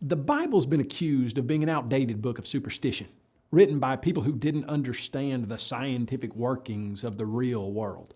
The Bible's been accused of being an outdated book of superstition, written by people who didn't understand the scientific workings of the real world.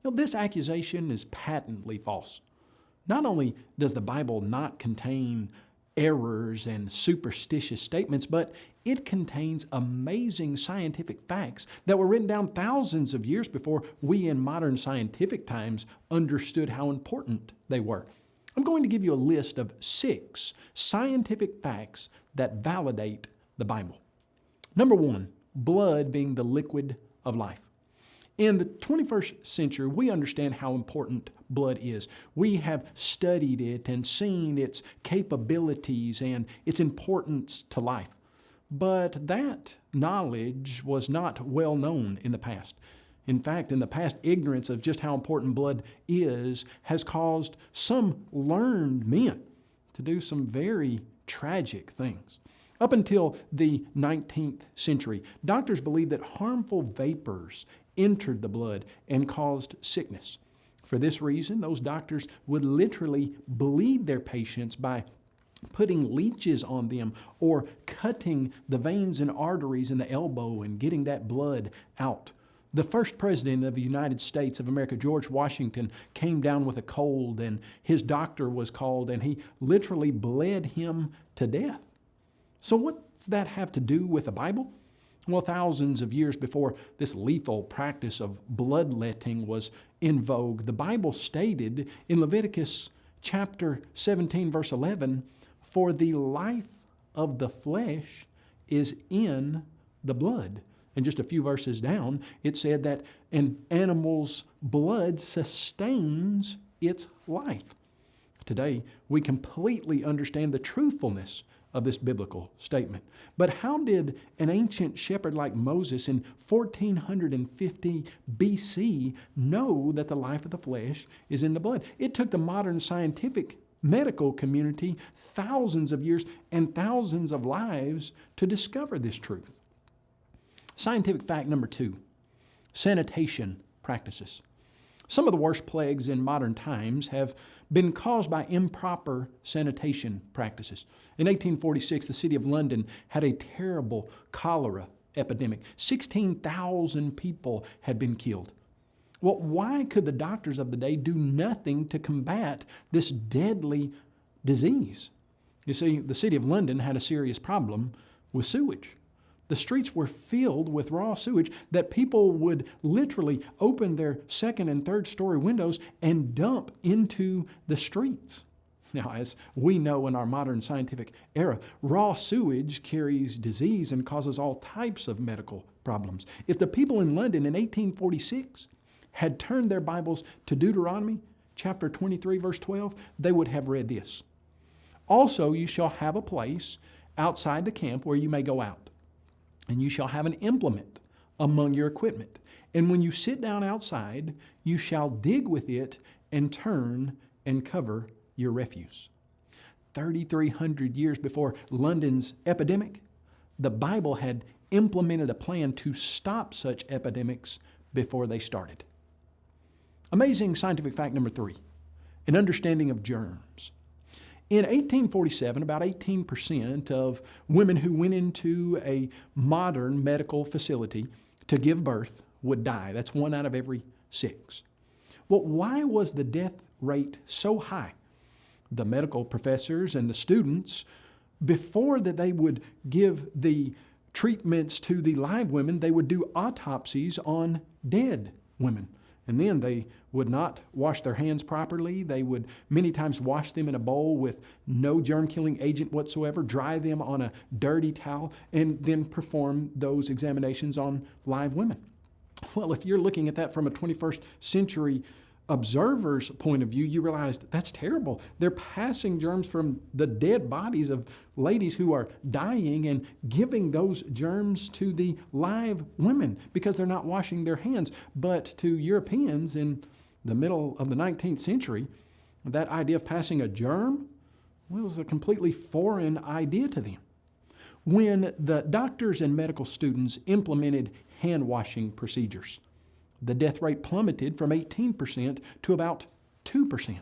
This accusation is patently false. Not only does the Bible not contain errors and superstitious statements, but it contains amazing scientific facts that were written down thousands of years before we in modern scientific times understood how important they were. I'm going to give you a list of 6 scientific facts that validate the Bible. Number 1, blood being the liquid of life. In the 21st century, we understand how important blood is. We have studied it and seen its capabilities and its importance to life. But that knowledge was not well known in the past. In fact, in the past, ignorance of just how important blood is has caused some learned men to do some very tragic things. Up until the 19th century, doctors believed that harmful vapors entered the blood and caused sickness. For this reason, those doctors would literally bleed their patients by putting leeches on them or cutting the veins and arteries in the elbow and getting that blood out. The first president of the United States of America, George Washington, came down with a cold and his doctor was called and he literally bled him to death. So what's that have to do with the Bible? Well, thousands of years before this lethal practice of bloodletting was in vogue, the Bible stated in Leviticus chapter 17, verse 11, "For the life of the flesh is in the blood." And just a few verses down, it said that an animal's blood sustains its life. Today, we completely understand the truthfulness of this biblical statement. But how did an ancient shepherd like Moses in 1450 BC know that the life of the flesh is in the blood? It took the modern scientific medical community thousands of years and thousands of lives to discover this truth. Scientific fact number 2, sanitation practices. Some of the worst plagues in modern times have been caused by improper sanitation practices. In 1846, the city of London had a terrible cholera epidemic. 16,000 people had been killed. Well, why could the doctors of the day do nothing to combat this deadly disease? You see, the city of London had a serious problem with sewage. The streets were filled with raw sewage that people would literally open their second and third story windows and dump into the streets. Now, as we know in our modern scientific era, raw sewage carries disease and causes all types of medical problems. If the people in London in 1846 had turned their Bibles to Deuteronomy chapter 23, verse 12, they would have read this. "Also, you shall have a place outside the camp where you may go out. And you shall have an implement among your equipment. And when you sit down outside, you shall dig with it and turn and cover your refuse." 3,300 years before London's epidemic, the Bible had implemented a plan to stop such epidemics before they started. Amazing scientific fact number 3, an understanding of germs. In 1847, about 18% of women who went into a modern medical facility to give birth would die. That's 1 out of every 6. Well, why was the death rate so high? The medical professors and the students, before that they would give the treatments to the live women, they would do autopsies on dead women. And then they would not wash their hands properly. They would many times wash them in a bowl with no germ-killing agent whatsoever, dry them on a dirty towel, and then perform those examinations on live women. Well, if you're looking at that from a 21st century observer's point of view, you realize that's terrible. They're passing germs from the dead bodies of ladies who are dying and giving those germs to the live women because they're not washing their hands. But to Europeans in the middle of the 19th century, that idea of passing a germ was a completely foreign idea to them. When the doctors and medical students implemented hand washing procedures, the death rate plummeted from 18% to about 2%.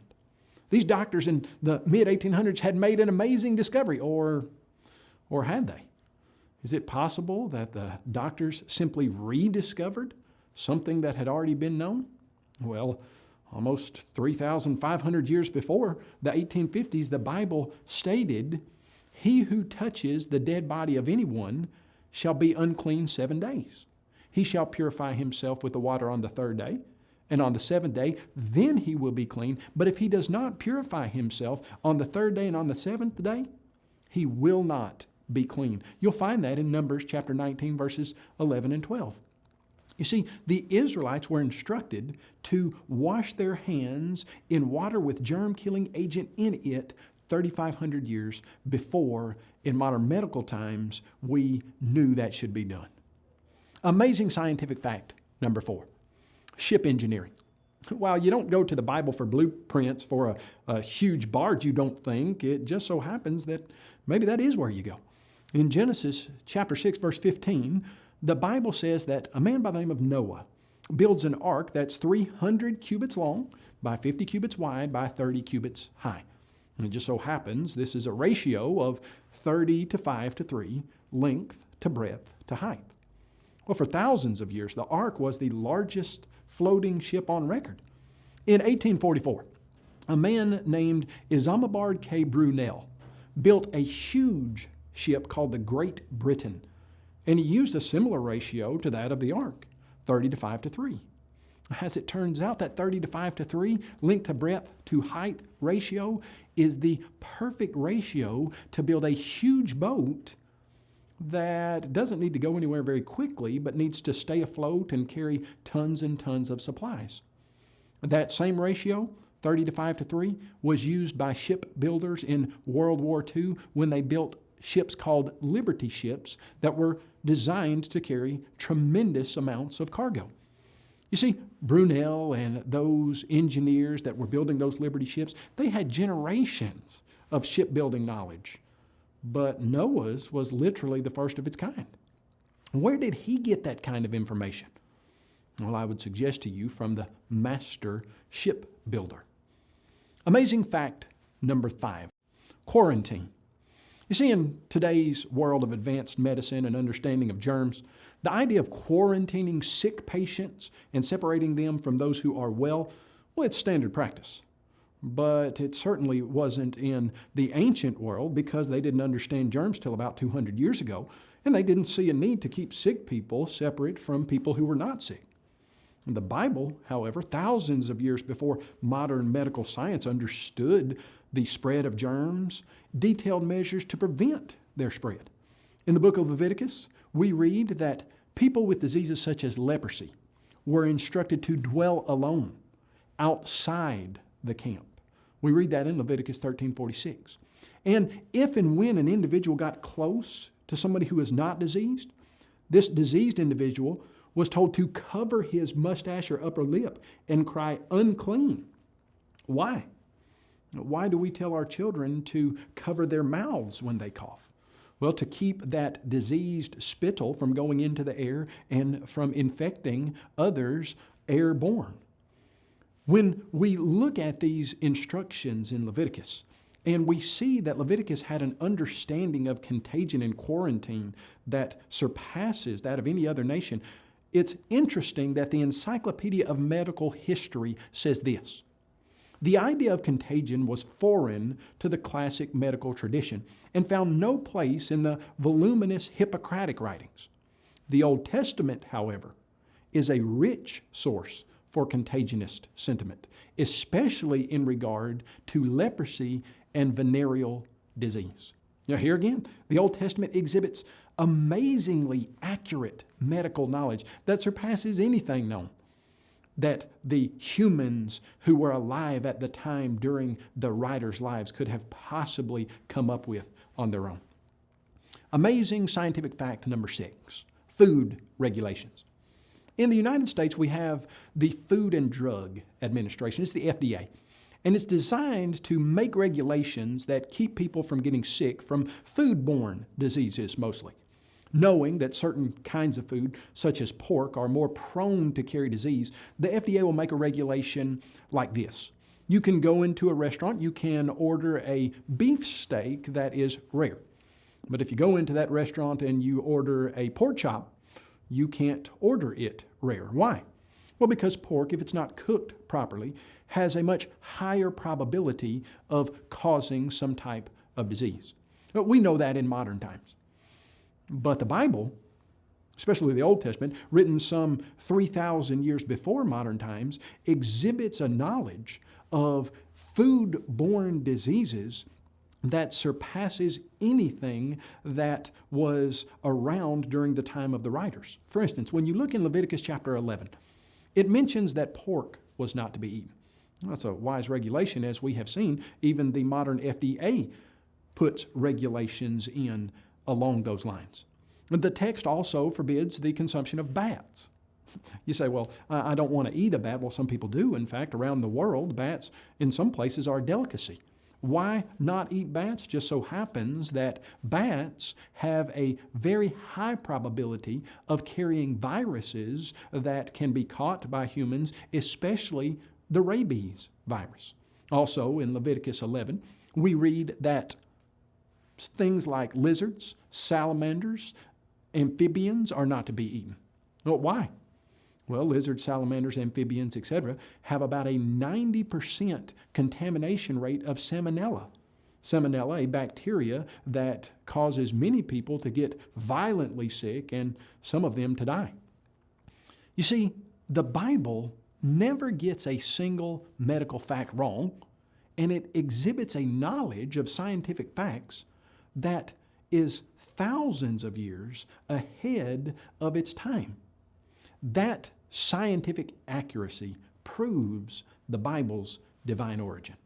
These doctors in the mid-1800s had made an amazing discovery, or had they? Is it possible that the doctors simply rediscovered something that had already been known? Well, almost 3,500 years before the 1850s, the Bible stated, "He who touches the dead body of anyone shall be unclean 7 days. He shall purify himself with the water on the 3rd day, and on the 7th day, then he will be clean. But if he does not purify himself on the 3rd day and on the 7th day, he will not be clean." You'll find that in Numbers chapter 19, verses 11 and 12. You see, the Israelites were instructed to wash their hands in water with germ-killing agent in it 3,500 years before, in modern medical times, we knew that should be done. Amazing scientific fact, number 4. Ship engineering. While you don't go to the Bible for blueprints for a huge barge, you don't think, it just so happens that maybe that is where you go. In Genesis chapter 6, verse 15, the Bible says that a man by the name of Noah builds an ark that's 300 cubits long by 50 cubits wide by 30 cubits high. And it just so happens this is a ratio of 30 to 5 to 3, length to breadth to height. Well, for thousands of years, the ark was the largest floating ship on record. In 1844, a man named Isambard K. Brunel built a huge ship called the Great Britain, and he used a similar ratio to that of the ark, 30 to 5 to 3. As it turns out, that 30 to 5 to 3, length to breadth to height ratio, is the perfect ratio to build a huge boat that doesn't need to go anywhere very quickly, but needs to stay afloat and carry tons and tons of supplies. That same ratio, 30 to 5 to 3, was used by shipbuilders in World War II when they built ships called Liberty ships that were designed to carry tremendous amounts of cargo. You see, Brunel and those engineers that were building those Liberty ships, they had generations of shipbuilding knowledge. But Noah's was literally the first of its kind. Where did he get that kind of information? Well, I would suggest to you from the master shipbuilder. Amazing fact number 5, quarantine. You see, in today's world of advanced medicine and understanding of germs, the idea of quarantining sick patients and separating them from those who are well, it's standard practice. But it certainly wasn't in the ancient world because they didn't understand germs till about 200 years ago, and they didn't see a need to keep sick people separate from people who were not sick. In the Bible, however, thousands of years before modern medical science understood the spread of germs, detailed measures to prevent their spread. In the book of Leviticus, we read that people with diseases such as leprosy were instructed to dwell alone outside the camp. We read that in Leviticus 13:46. And if and when an individual got close to somebody who is not diseased, this diseased individual was told to cover his mustache or upper lip and cry, "Unclean." Why? Why do we tell our children to cover their mouths when they cough? Well, to keep that diseased spittle from going into the air and from infecting others airborne. When we look at these instructions in Leviticus, and we see that Leviticus had an understanding of contagion and quarantine that surpasses that of any other nation, it's interesting that the Encyclopedia of Medical History says this: the idea of contagion was foreign to the classic medical tradition and found no place in the voluminous Hippocratic writings. The Old Testament, however, is a rich source for contagionist sentiment, especially in regard to leprosy and venereal disease. Now, here again, the Old Testament exhibits amazingly accurate medical knowledge that surpasses anything known that the humans who were alive at the time during the writers' lives could have possibly come up with on their own. Amazing scientific fact number 6, food regulations. In the United States, we have the Food and Drug Administration. It's the FDA. And it's designed to make regulations that keep people from getting sick from foodborne diseases mostly. Knowing that certain kinds of food, such as pork, are more prone to carry disease, the FDA will make a regulation like this. You can go into a restaurant, you can order a beef steak that is rare. But if you go into that restaurant and you order a pork chop, you can't order it rare. Why? Well, because pork, if it's not cooked properly, has a much higher probability of causing some type of disease. But we know that in modern times. But the Bible, especially the Old Testament, written some 3,000 years before modern times, exhibits a knowledge of food-borne diseases that surpasses anything that was around during the time of the writers. For instance, when you look in Leviticus chapter 11, it mentions that pork was not to be eaten. That's a wise regulation, as we have seen. Even the modern FDA puts regulations in along those lines. The text also forbids the consumption of bats. You say, well, I don't want to eat a bat. Well, some people do. In fact, around the world, bats in some places are a delicacy. Why not eat bats? Just so happens that bats have a very high probability of carrying viruses that can be caught by humans, especially the rabies virus. Also, in Leviticus 11, we read that things like lizards, salamanders, amphibians are not to be eaten. Well, why? Well, lizards, salamanders, amphibians, etc., have about a 90% contamination rate of salmonella. Salmonella, a bacteria that causes many people to get violently sick and some of them to die. You see, the Bible never gets a single medical fact wrong, and it exhibits a knowledge of scientific facts that is thousands of years ahead of its time. That scientific accuracy proves the Bible's divine origin.